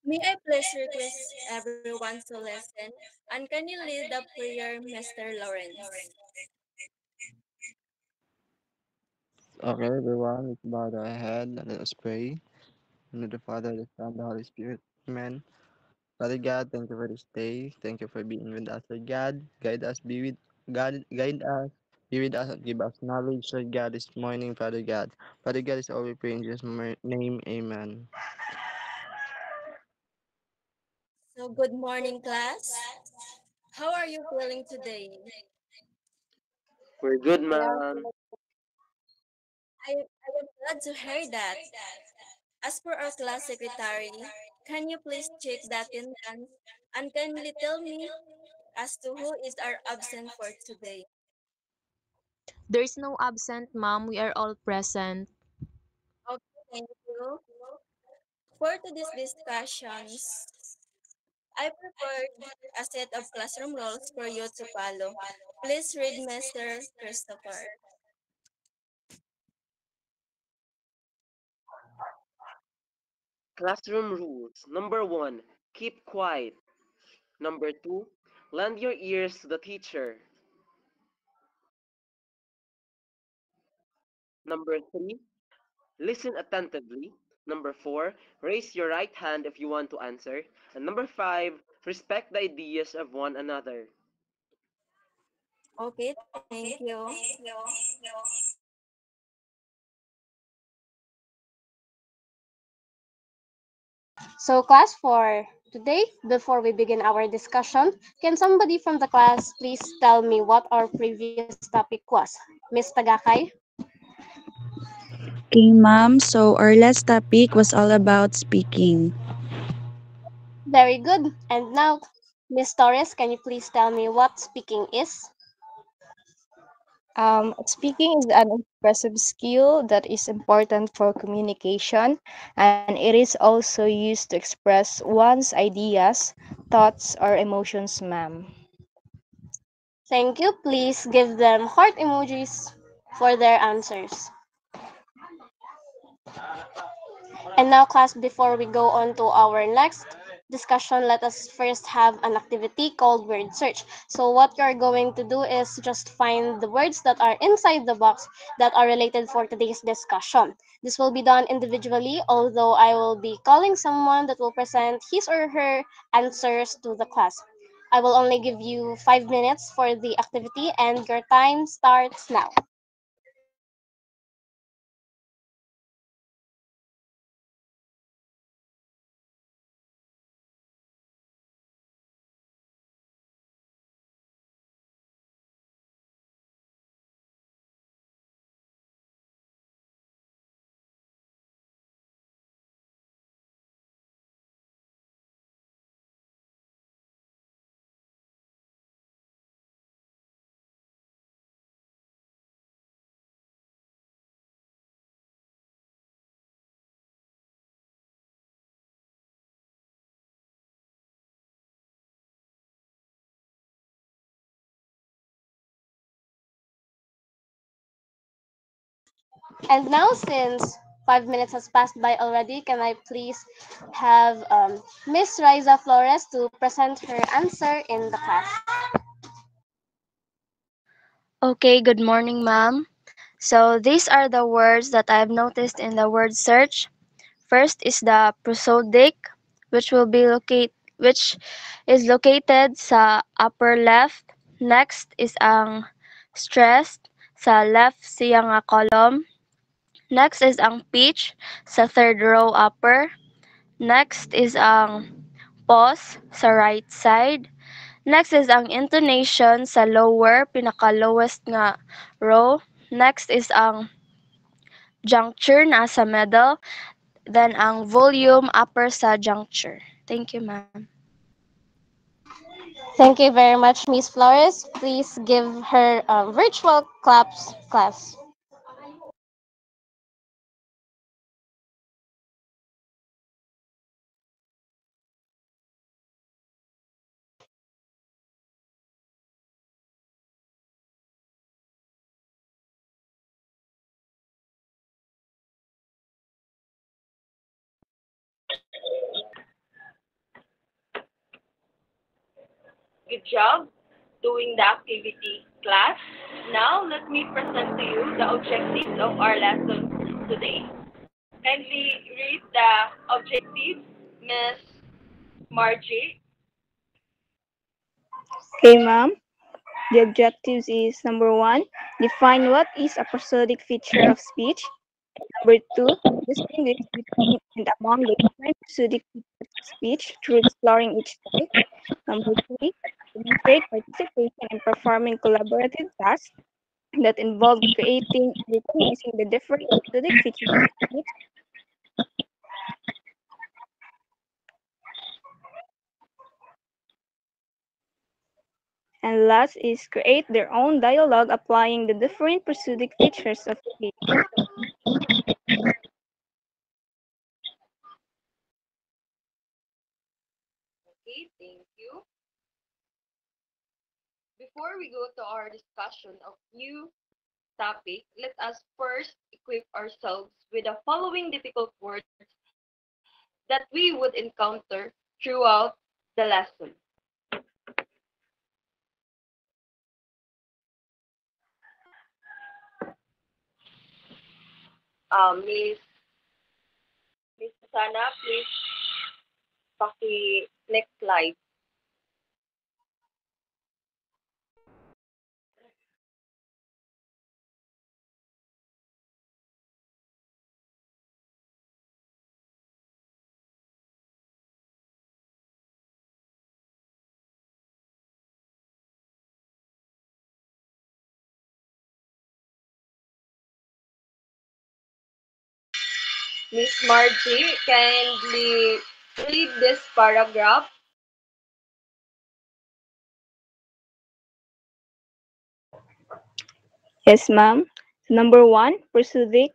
May I please request everyone to listen? And can you lead the prayer, Mr. Lawrence? Okay, everyone, let's bow our head and let us pray. In the name of the Father, the Son, the Holy Spirit. Amen. Father God, thank you for this day. Thank you for being with us, Lord God. Guide us, be with guide us, be with us, and give us knowledge, Lord God, this morning, Father God. Father God is all we pray in Jesus' name. Amen. So, good morning, class. How are you feeling today? We're good, We are ma'am. I am glad to hear that. As for our class secretary, can you please check the attendance and kindly tell me as to who is our absent for today? There is no absent, ma'am. We are all present. Okay, thank you. For today's discussions, I prepared a set of classroom rules for you to follow. Please read Mr. Christopher. Classroom rules. Number one, keep quiet. Number two, lend your ears to the teacher. Number three, listen attentively. Number four, raise your right hand if you want to answer. And number five, respect the ideas of one another. Okay, thank you. So, class for today, before we begin our discussion, can somebody from the class please tell me what our previous topic was? Miss Tagakay? Okay, ma'am. So our last topic was all about speaking. Very good. And now, Miss Torres, can you please tell me what speaking is? Speaking is an expressive skill that is important for communication, and it is also used to express one's ideas, thoughts, or emotions, ma'am. Thank you. Please give them heart emojis for their answers. And now, class, before we go on to our next discussion, let us first have an activity called word search. So, what you're going to do is just find the words that are inside the box that are related for today's discussion. This will be done individually, although I will be calling someone that will present his or her answers to the class. I will only give you 5 minutes for the activity, and your time starts now. And now, since 5 minutes has passed by already, can I please have Miss Riza Flores to present her answer in the class? Okay, good morning, ma'am. So these are the words that I've noticed in the word search. First is the prosodic, which is located sa upper left. Next is ang stressed sa left siya nga column. Next is ang pitch sa third row upper. Next is ang pause sa right side. Next is ang intonation sa lower, pinaka-lowest nga row. Next is ang juncture nasa middle. Then ang volume upper sa juncture. Thank you, ma'am. Thank you very much, Miss Flores. Please give her virtual claps, class. Good job doing the activity, class. Now, let me present to you the objectives of our lesson today. Kindly read the objectives, Miss Margie. Okay, ma'am. The objectives is number one, define what is a prosodic feature of speech. Number two, distinguish between and among the different prosodic features of speech through exploring each type. Number three, demonstrate participation in performing collaborative tasks that involve creating and recognizing the different prosodic features of speech. And last is create their own dialogue applying the different prosodic features of speech. Okay, thank you. Before we go to our discussion of new topic, let us first equip ourselves with the following difficult words that we would encounter throughout the lesson. Miss Sana, please next slide. Miss Margie, kindly read this paragraph. Yes, ma'am. Number one, prosodic,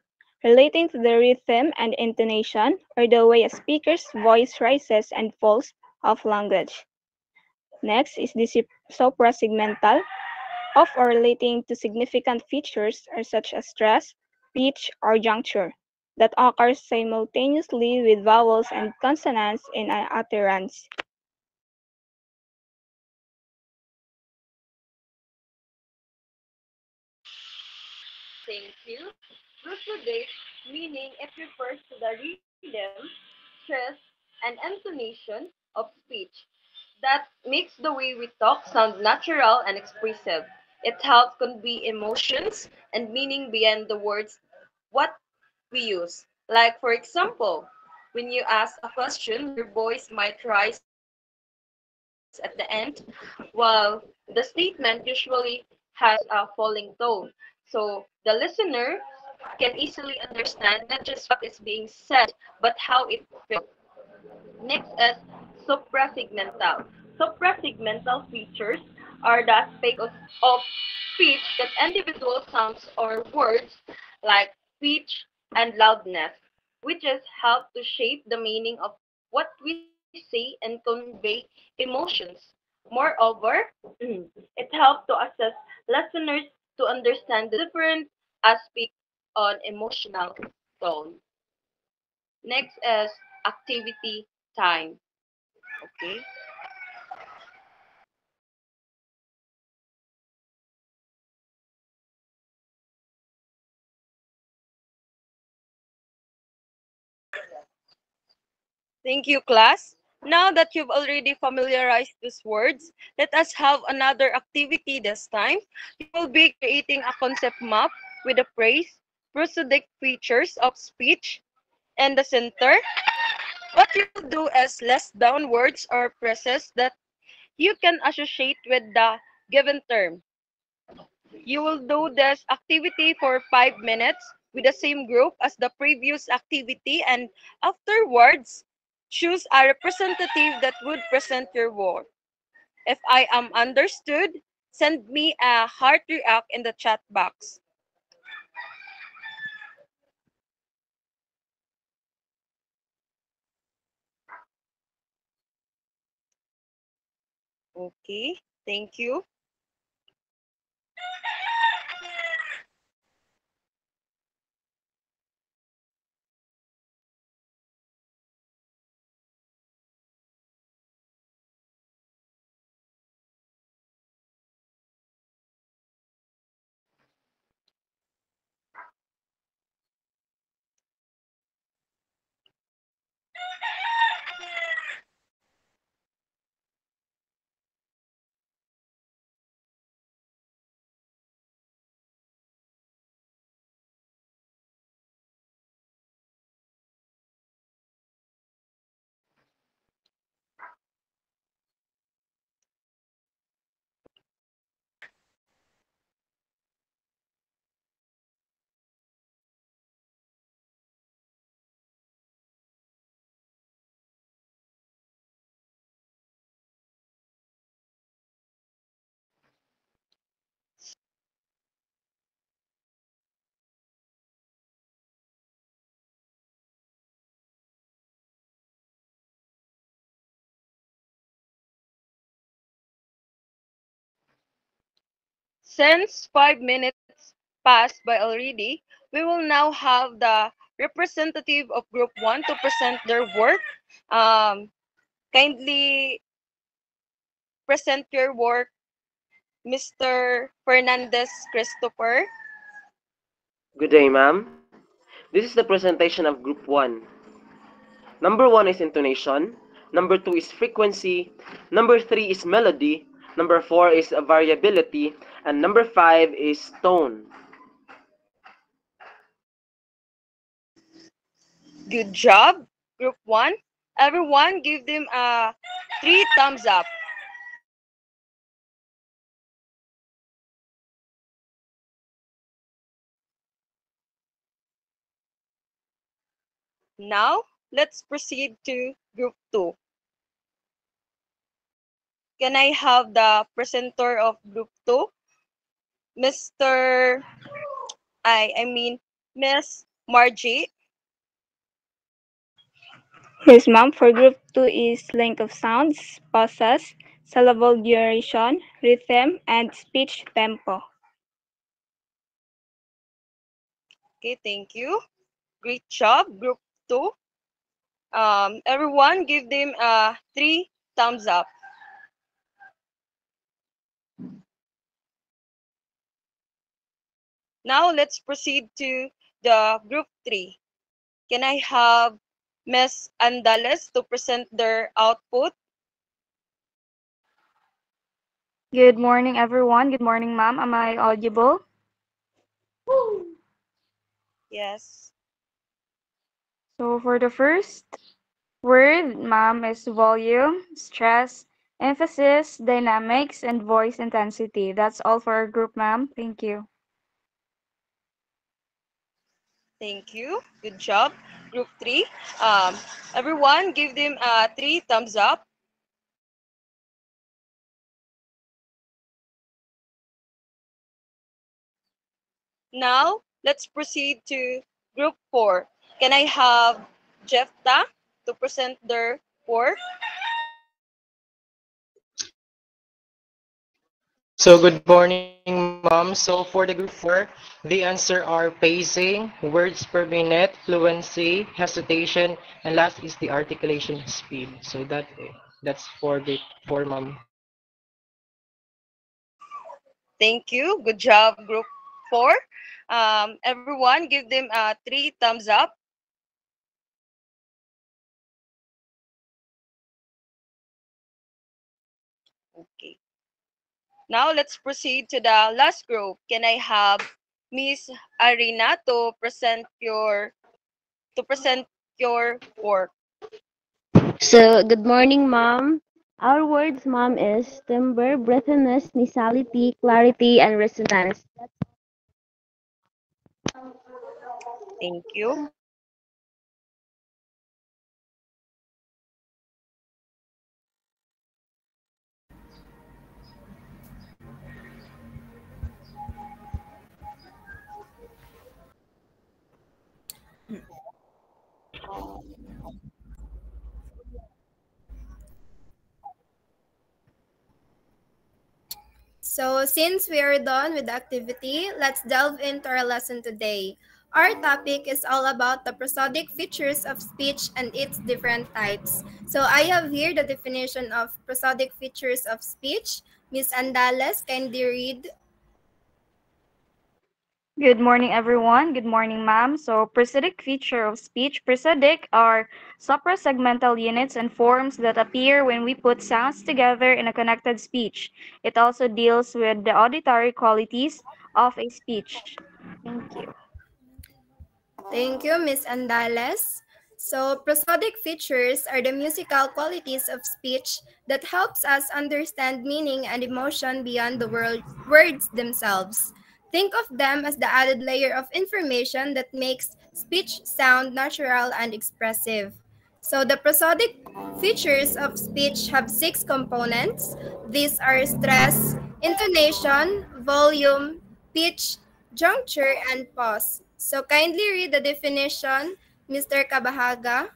relating to the rhythm and intonation, or the way a speaker's voice rises and falls of language. Next is the suprasegmental, of or relating to significant features are such as stress, pitch, or juncture, that occurs simultaneously with vowels and consonants in an utterance. Thank you. Prosodic, meaning it refers to the rhythm, stress, and intonation of speech that makes the way we talk sound natural and expressive. It helps convey emotions and meaning beyond the words what we use. Like, for example, when you ask a question, your voice might rise at the end, while the statement usually has a falling tone. So the listener can easily understand not just what is being said, but how it feels. Next is suprasegmental. Suprasegmental features are the aspects of speech that individual sounds or words like pitch and loudness, which is help to shape the meaning of what we say and convey emotions. Moreover, it helps to assess listeners to understand the different aspects on emotional tone. Next is activity time. Okay. Thank you, class. Now that you've already familiarized these words, let us have another activity this time. You will be creating a concept map with the phrase, prosodic features of speech, and the center. What you will do is list down words or phrases that you can associate with the given term. You will do this activity for 5 minutes with the same group as the previous activity, and afterwards, choose a representative that would present your work. If I am understood, send me a heart react in the chat box. Okay, thank you. since 5 minutes passed by already, we will now have the representative of Group 1 to present their work. Kindly present your work, Mr. Fernandez Christopher. Good day, ma'am. This is the presentation of Group 1. Number 1 is intonation. Number 2 is frequency. Number 3 is melody. Number 4 is variability. And number 5 is tone. Good job, Group 1. Everyone give them a 3 thumbs up. Now, let's proceed to Group 2. Can I have the presenter of Group 2? Mr. I mean, Miss Margie. Yes, ma'am. For group 2 is length of sounds, pauses, syllable duration, rhythm, and speech tempo. Okay, thank you. Great job, Group 2. Everyone give them a 3 thumbs up. Now let's proceed to the Group 3. Can I have Ms. Andales to present their output? Good morning, everyone. Good morning, ma'am. Am I audible? Yes. So for the first word, ma'am, is volume, stress, emphasis, dynamics, and voice intensity. That's all for our group, ma'am. Thank you. Thank you. Good job, Group 3. Everyone give them a 3 thumbs up. Now, let's proceed to Group 4. Can I have Jefta to present their work? So good morning, ma'am. So for the group 4, the answer are pacing, words per minute, fluency, hesitation, and last is the articulation speed. So that's for group 4, ma'am. Thank you. Good job, Group 4. Everyone give them a 3 thumbs up. Okay. Now let's proceed to the last group. Can I have Miss Arina to present your work? So, good morning, ma'am. Our words, ma'am, is timbre, breathiness, nasality, clarity, and resonance. Thank you. So, since we are done with the activity, let's delve into our lesson today. Our topic is all about the prosodic features of speech and its different types. So, I have here the definition of prosodic features of speech. Miss Andales, can you read? Good morning, everyone. Good morning, ma'am. So prosodic feature of speech. Prosodic are suprasegmental units and forms that appear when we put sounds together in a connected speech. It also deals with the auditory qualities of a speech. Thank you. Thank you, Miss Andales. So, prosodic features are the musical qualities of speech that helps us understand meaning and emotion beyond the words themselves. Think of them as the added layer of information that makes speech sound natural and expressive. So, the prosodic features of speech have 6 components. These are stress, intonation, volume, pitch, juncture, and pause. So kindly read the definition, Mr. Kabahaga.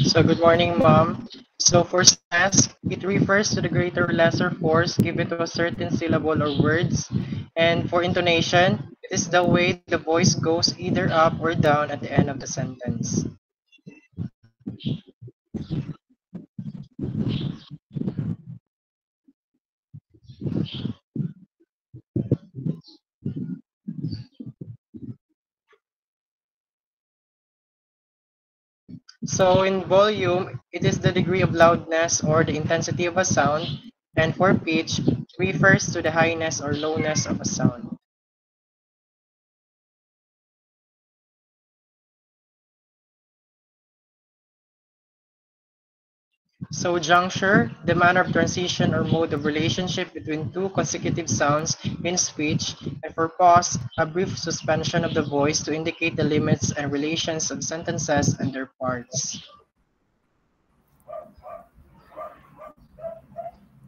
So good morning, ma'am. So for stress, it refers to the greater or lesser force given to a certain syllable or words. And for intonation, it is the way the voice goes either up or down at the end of the sentence. So in volume, it is the degree of loudness or the intensity of a sound, and for pitch, refers to the highness or lowness of a sound. So juncture, the manner of transition or mode of relationship between two consecutive sounds in speech, and for pause, a brief suspension of the voice to indicate the limits and relations of sentences and their parts.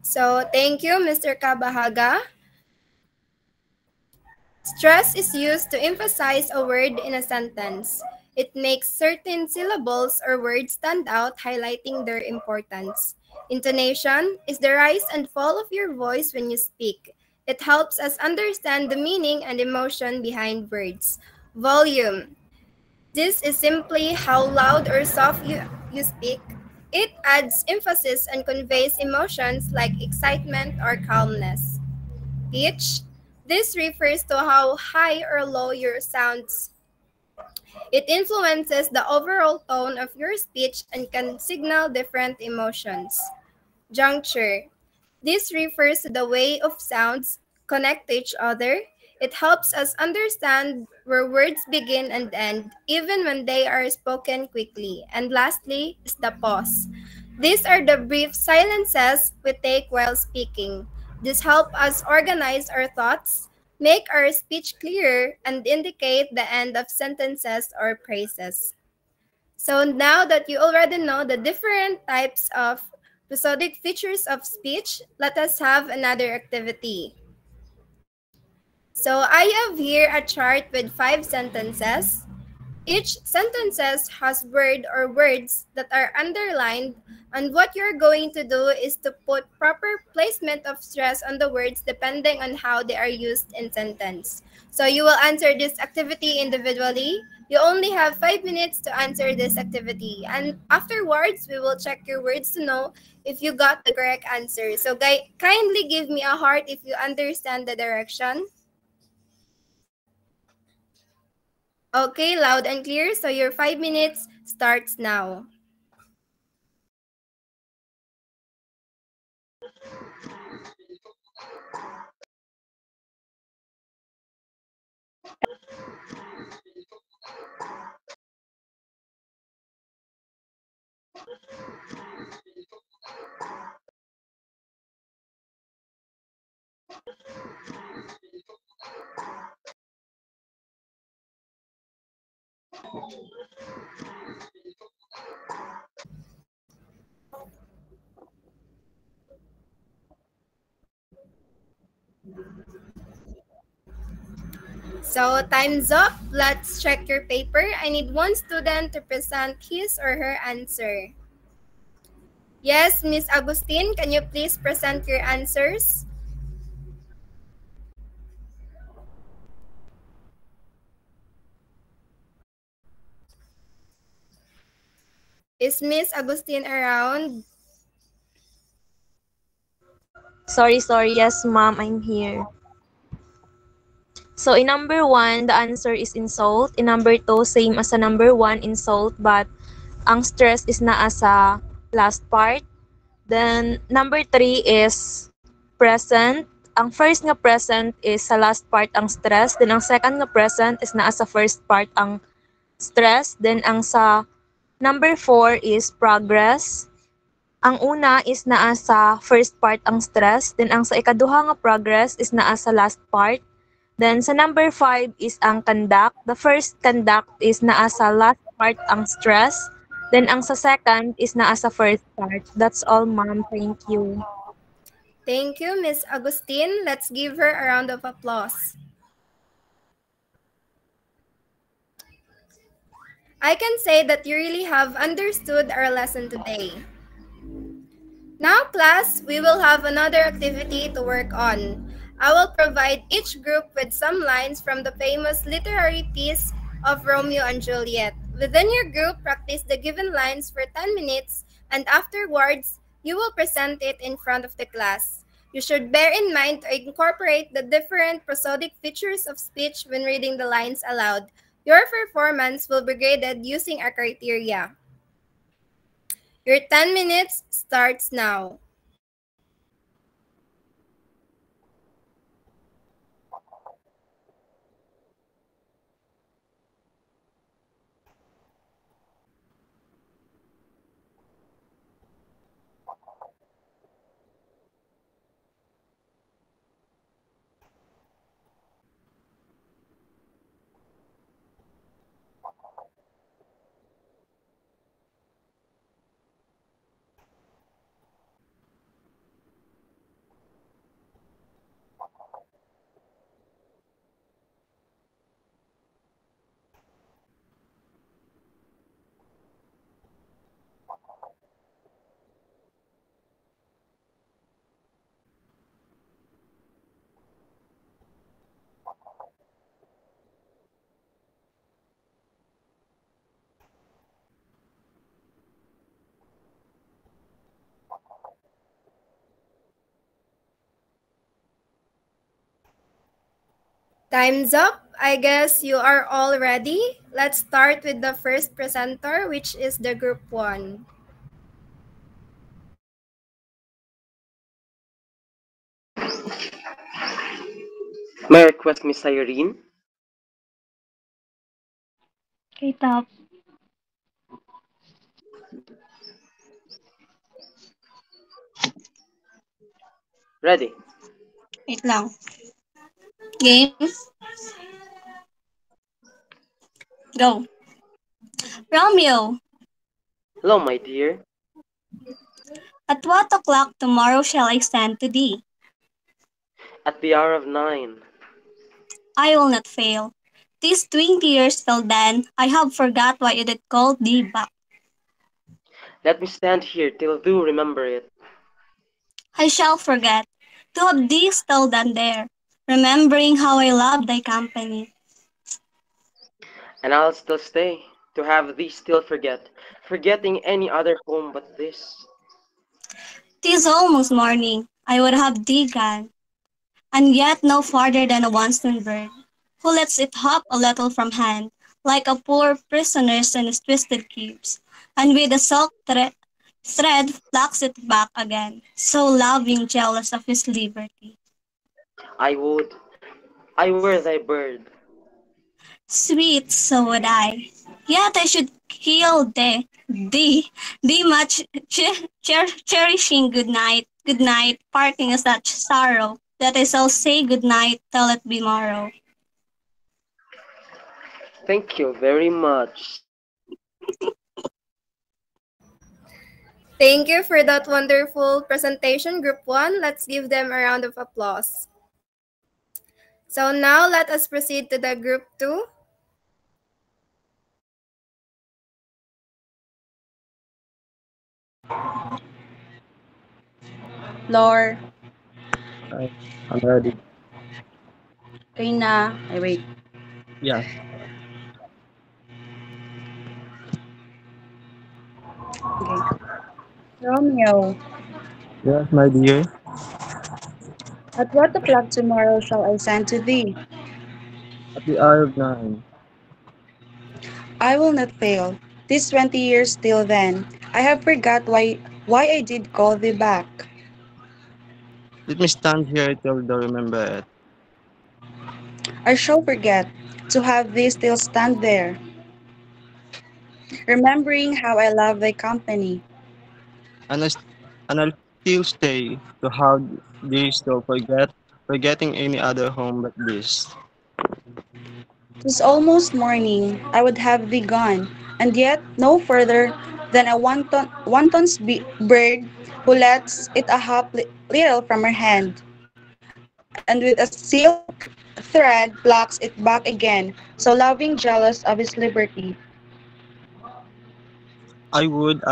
So, thank you, Mr. Kabahaga. Stress is used to emphasize a word in a sentence. It makes certain syllables or words stand out, highlighting their importance. Intonation is the rise and fall of your voice when you speak. It helps us understand the meaning and emotion behind words. Volume. This is simply how loud or soft you speak. It adds emphasis and conveys emotions like excitement or calmness. Pitch. This refers to how high or low your sounds. It influences the overall tone of your speech and can signal different emotions. Juncture. This refers to the way of sounds connect to each other. It helps us understand where words begin and end, even when they are spoken quickly. And lastly is the pause. These are the brief silences we take while speaking. This helps us organize our thoughts, make our speech clearer, and indicate the end of sentences or phrases. So now that you already know the different types of prosodic features of speech, let us have another activity. So I have here a chart with 5 sentences. Each sentences has word or words that are underlined, and what you're going to do is to put proper placement of stress on the words depending on how they are used in sentence. So you will answer this activity individually. You only have 5 minutes to answer this activity, and afterwards we will check your words to know if you got the correct answer. So kindly give me a heart if you understand the direction. Okay, loud and clear. So your 5 minutes starts now. So time's up. Let's check your paper. I need one student to present his or her answer. Yes, Miss Agustin, can you please present your answers? Is Miss Agustin around? Sorry. Yes, ma'am, I'm here. So in number 1, the answer is insult. In number 2, same as sa number 1, insult, but ang stress is naa sa last part. Then number 3 is present. Ang first nga present is sa last part ang stress. Then ang second nga present is naa sa first part ang stress. Then ang sa number 4 is progress. Ang una is naa sa first part ang stress. Then ang sa ikaduha nga progress is naa sa last part. Then sa number 5 is ang conduct. The first conduct is naa sa last part ang stress. Then ang sa second is naa sa first part. That's all, ma'am. Thank you. Thank you, Miss Agustin. Let's give her a round of applause. I can say that you really have understood our lesson today. Now, class, we will have another activity to work on. I will provide each group with some lines from the famous literary piece of Romeo and Juliet. Within your group, practice the given lines for 10 minutes, and afterwards, you will present it in front of the class. You should bear in mind to incorporate the different prosodic features of speech when reading the lines aloud. Your performance will be graded using a criteria. Your 10 minutes starts now. Time's up. I guess you are all ready. Let's start with the first presenter, which is the group 1. May I request Miss Irene? Okay, top. Ready. Wait lang. Game. Go. Romeo, Hello, my dear. at what o'clock tomorrow shall I send to thee? At the hour of 9. I will not fail. 'Tis 20 years till then. I have forgot why it called thee back. Let me stand here till thou remember it. I shall forget to have thee still than there, remembering how I love thy company. And I'll still stay, to have thee still forget, forgetting any other home but this. 'Tis almost morning. I would have thee gone, and yet no farther than a wanton bird, who lets it hop a little from hand, like a poor prisoner in his twisted cubes, and with a thread plucks it back again, so loving, jealous of his liberty. I would, I were thy bird. Sweet, so would I. Yet I should kill thee much cherishing good night, parting is such sorrow, that I shall say good night till it be morrow. Thank you very much. Thank you for that wonderful presentation, group 1. Let's give them a round of applause. So now let us proceed to the group 2. Lore. I'm ready. Okay na. Ay, wait. Yes. Okay. Romeo, Yes, my dear. at what o'clock tomorrow shall I send to thee? At the hour of 9. I will not fail. 'Tis 20 years till then. I have forgot why I did call thee back. Let me stand here till thou remember it. I shall forget to have thee still stand there, remembering how I love thy company. And, and I'll still stay to have thee still forgetting any other home but this. 'Tis almost morning. I would have thee gone, and yet no further than a bird who lets it a hop little from her hand, and with a silk thread plucks it back again, so loving, jealous of his liberty. I would,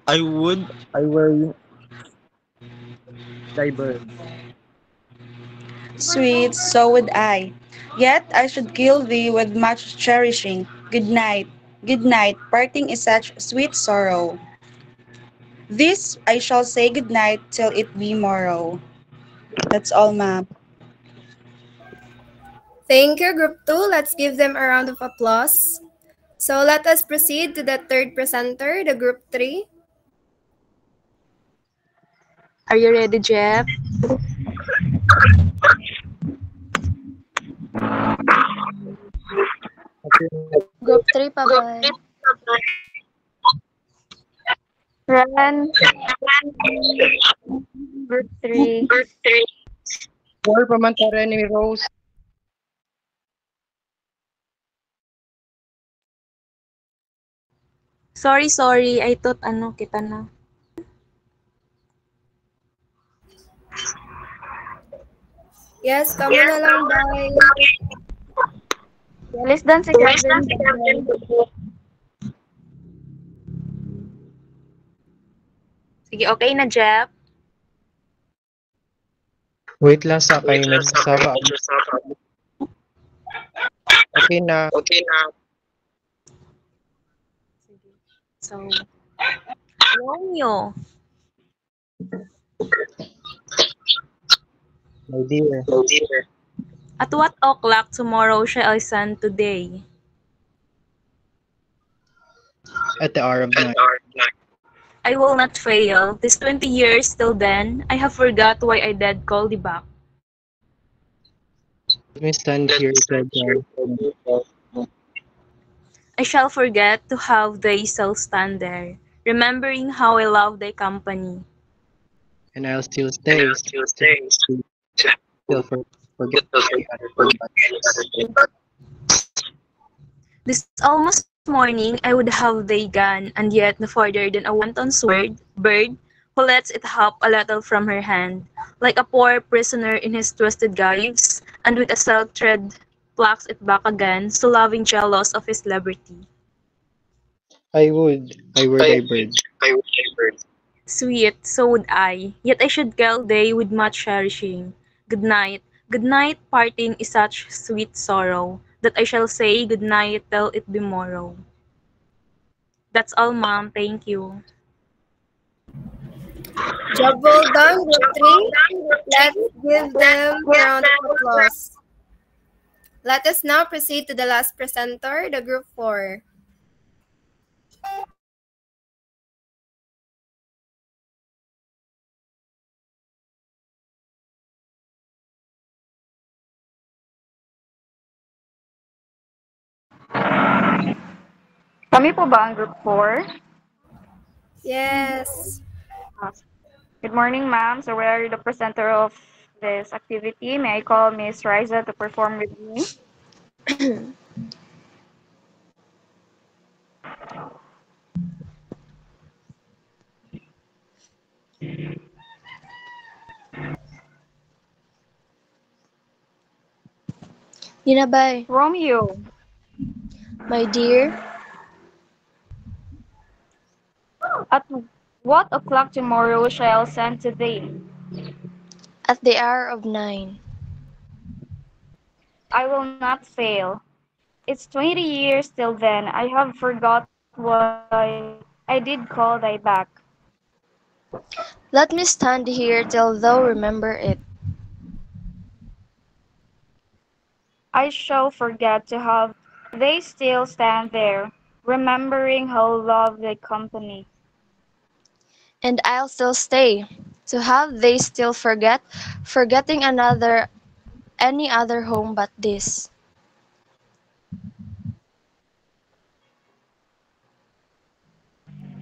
I were diver. Sweet, so would I. Yet I should kill thee with much cherishing. Good night. Good night. Parting is such sweet sorrow. This I shall say good night till it be morrow. That's all, ma'am. Thank you, Group 2. Let's give them a round of applause. So let us proceed to the third presenter, the Group 3. Are you ready, Jeff? Group 3 pa ba? Run. Group 3. 4 pamantara ni Rose. Sorry. I thought kita na. Yes, kamu na lang, Day. Less than si Kevin. Sige, okay na, Jeff? Wait lang sa kayo nagsasawa. Okay na. So, Romeo. My dear. At what o'clock tomorrow shall I send today? At the hour of night. I will not fail. This 20 years till then, I have forgot why I did call thee back. Let me stand here till dawn. I shall forget to have thy shall stand there, remembering how I love thy company. And I'll still stay. Still forget This almost morning I would have thy gone, and yet no farther than a wanton's bird who lets it hop a little from her hand, like a poor prisoner in his twisted gyves, and with a silk thread plucks it back again, so loving jealous of his liberty. I were thy bird. Sweet, so would I, yet I should kill thee with much cherishing. Good night, parting is such sweet sorrow, that I shall say good night till it be morrow. That's all, Mom. Thank you. Job well done, Group 3. Let's give them a round of applause. Let us now proceed to the last presenter, the Group 4. Kami po ba ang Group 4? Yes. Good morning, ma'am. So we are the presenter of this activity. May I call Miss Riza to perform with me? Yunabay. Romeo. My dear. At what o'clock tomorrow shall I send today? At the hour of 9. I will not fail. It's 20 years till then. I have forgot why I did call thy back. Let me stand here till thou remember it. I shall forget to have they still stand there, remembering how love thy company. And I'll still stay, to have they still forgetting any other home but this.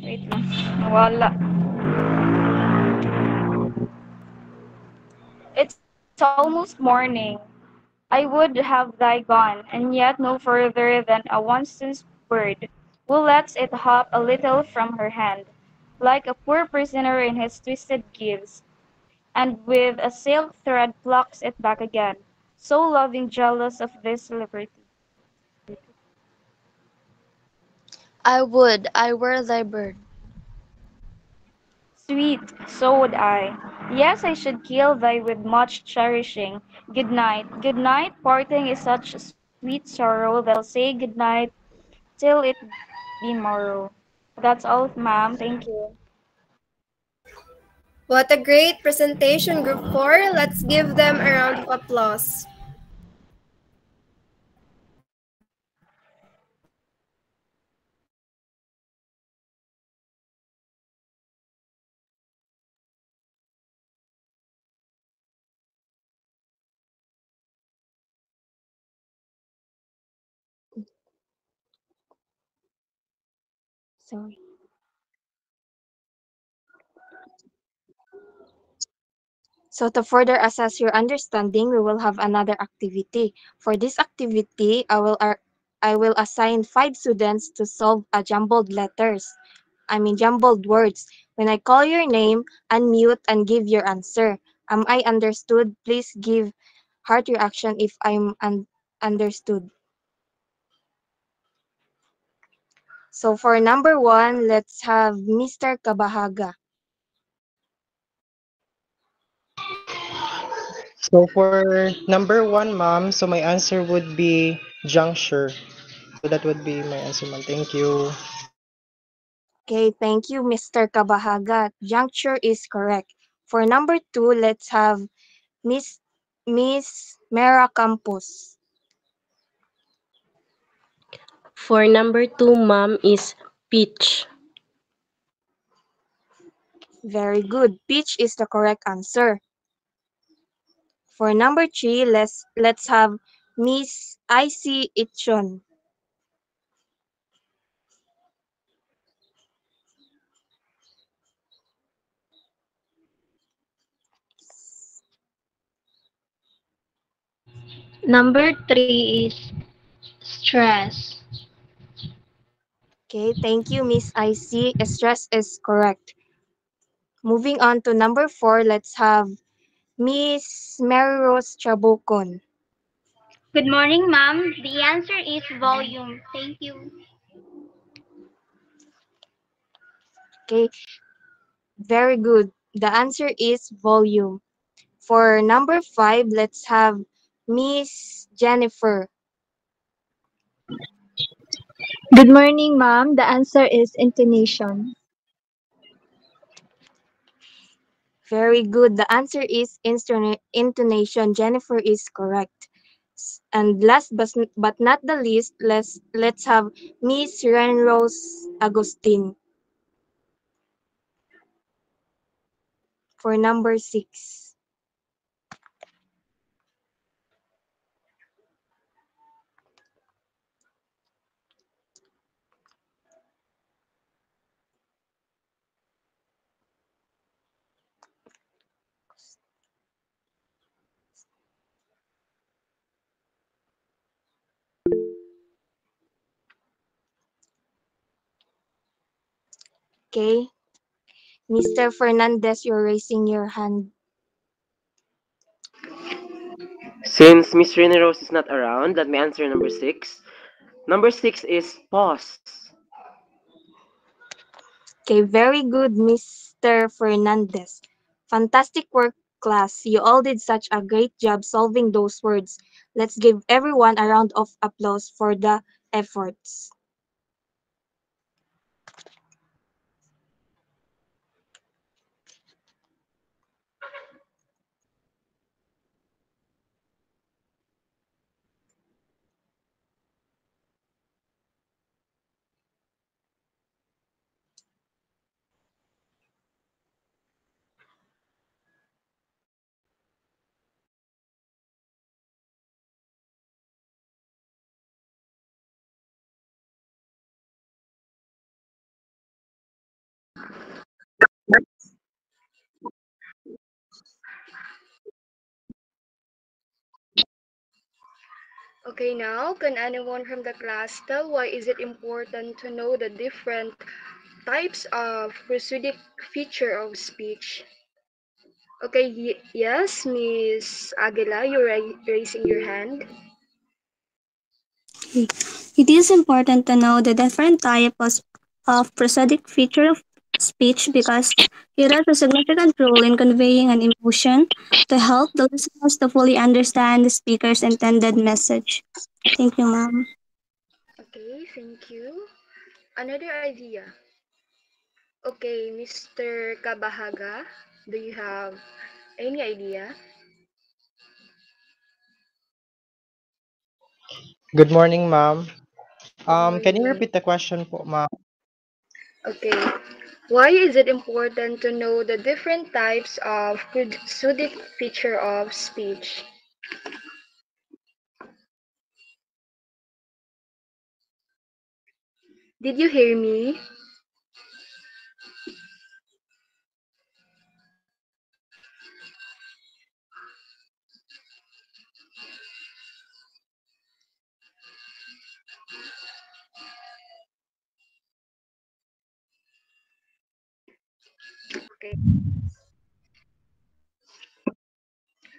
Wait lang. Nawala. It's almost morning. I would have thy gone, and yet no further than a wanton's bird, who lets it hop a little from her hand, like a poor prisoner in his twisted gyves, and with a silk thread plucks it back again, so loving jealous of this liberty. I would I were thy bird. Sweet, so would I. Yes, I should kill thy with much cherishing. Good night. Good night. Parting is such a sweet sorrow. They'll say good night till it be morrow. That's all, ma'am. Thank you. What a great presentation, Group 4. Let's give them a round of applause. Sorry. So to further assess your understanding, we will have another activity. For this activity, I will assign 5 students to solve a jumbled words. When I call your name, unmute and give your answer. Am I understood? Please give heart reaction if I'm understood. So for number 1, let's have Mr. Kabahaga. So for number one, ma'am, so my answer would be juncture. So that would be my answer, ma'am. Thank you. Okay, thank you, Mr. Kabahaga. Juncture is correct. For number 2, let's have Miss Miss Mera Campos. For number 2, ma'am, is pitch. Very good. Peach is the correct answer. For number 3, let's have Miss IC Ichon. Number 3 is stress. Okay, thank you, Miss IC. Stress is correct. Moving on to number 4, let's have Miss Mary Rose Trabucon. Good morning, ma'am. The answer is volume. Thank you. Okay, very good. The answer is volume. For number 5, let's have Miss Jennifer. Good morning, ma'am. The answer is intonation. Very good. The answer is intonation. Jennifer is correct. And last but not the least, let's have Miss Renrose Agustin for number 6. Okay. Mr. Fernandez, you're raising your hand. Since Miss Rene Rose is not around, let me answer number 6. Number 6 is pause. Okay, very good, Mr. Fernandez. Fantastic work, class. You all did such a great job solving those words. Let's give everyone a round of applause for the efforts. Okay, now, can anyone from the class tell why is it important to know the different types of prosodic feature of speech? Okay, yes, Miss Aguila, you're raising your hand. It is important to know the different types of prosodic feature of speech because it has a significant role in conveying an emotion to help the listeners to fully understand the speaker's intended message. Thank you, ma'am. Okay, thank you. Another idea. Okay, Mr. Kabahaga, do you have any idea? Good morning, ma'am. Good Can you morning. repeat the question po, ma'am? Okay. Why is it important to know the different types of prosodic feature of speech? Did you hear me? Okay.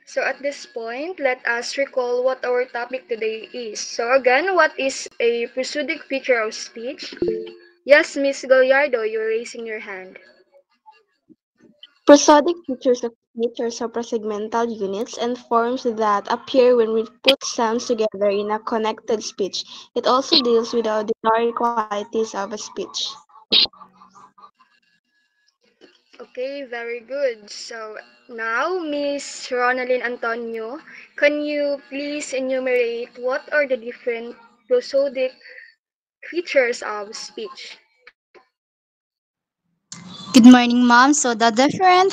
So at this point, let us recall what our topic today is. So again, what is a prosodic feature of speech? Yes, Miss Gallardo, you're raising your hand. Prosodic features of speech are suprasegmental units and forms that appear when we put sounds together in a connected speech. It also deals with the auditory qualities of a speech. Okay, very good. So now, Miss Ronaldin Antonio, can you please enumerate what are the different prosodic features of speech? Good morning, ma'am. So the different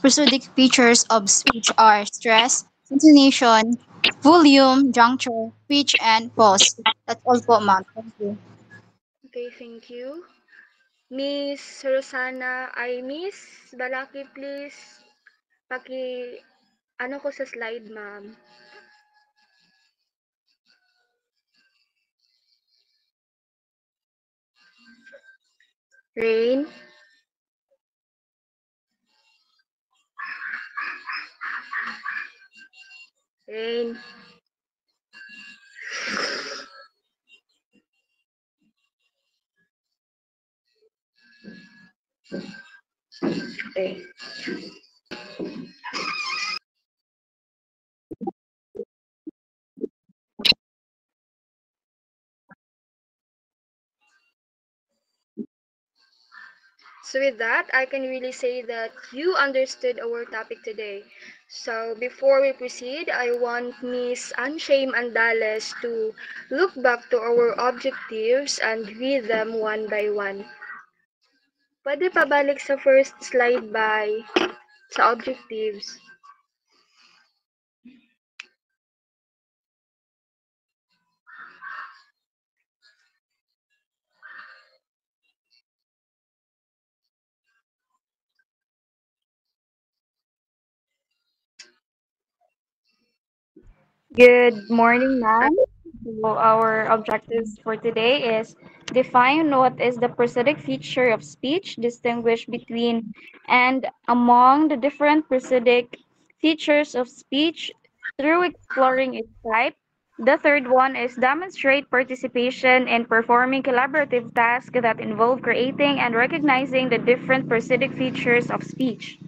prosodic features of speech are stress, intonation, volume, juncture, pitch, and pause. That's all po, ma'am. Thank you. Okay, thank you. Miss Rosana, ay Miss Balaki, please. Paki, ano ko sa slide, ma'am. Rain. Rain. Okay. So with that, I can really say that you understood our topic today. So before we proceed, I want Miss Anshame Andales to look back to our objectives and read them one by one. Pwede pabalik sa first slide by sa objectives. Good morning, ma'am. So our objectives for today is define what is the prosodic feature of speech, distinguish between and among the different prosodic features of speech through exploring its type. The third one is demonstrate participation in performing collaborative tasks that involve creating and recognizing the different prosodic features of speech.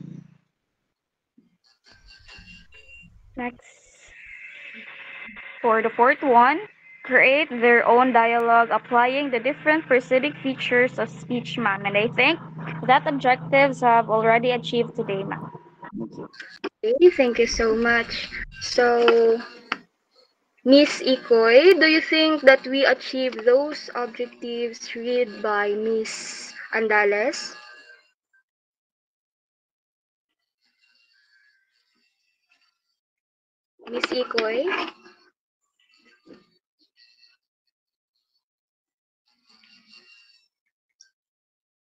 Next. For the fourth one, create their own dialogue applying the different prosodic features of speech, ma'am. And I think that objectives have already achieved today, ma'am. Thank you. Okay, thank you so much. So, Miss Ikoy, do you think that we achieved those objectives read by Miss Andales? Miss Ikoy?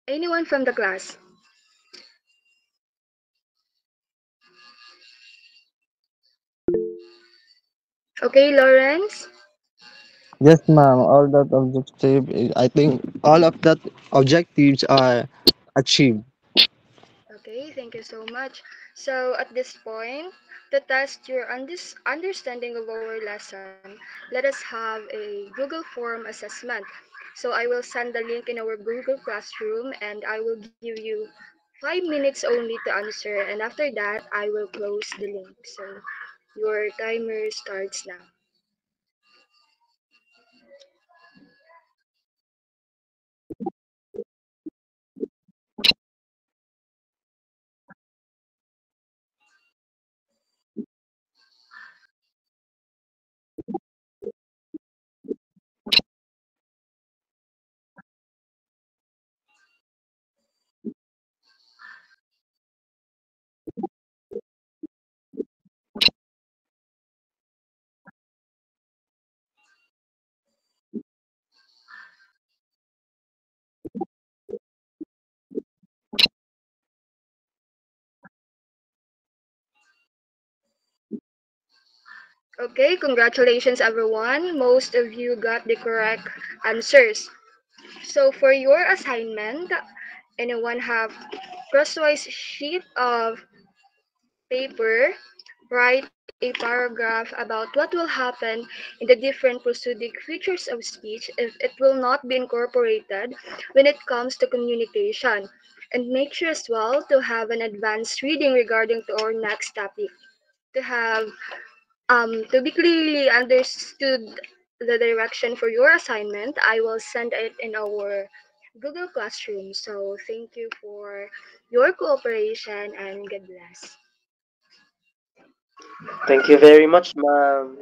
Anyone from the class? Okay, Lawrence? Yes, ma'am. All that objective, I think all of that objectives are achieved. Okay, thank you so much. So at this point, to test your understanding of our lesson, let us have a Google Form assessment. So I will send the link in our Google Classroom and I will give you 5 minutes only to answer. And after that, I will close the link. So your timer starts now. Okay, congratulations everyone. Most of you got the correct answers. So for your assignment, anyone have crosswise sheet of paper, write a paragraph about what will happen in the different prosodic features of speech if it will not be incorporated when it comes to communication. And make sure as well to have an advanced reading regarding to our next topic. To have to be clearly understood the direction for your assignment, I will send it in our Google Classroom. So thank you for your cooperation and God bless. Thank you very much, ma'am.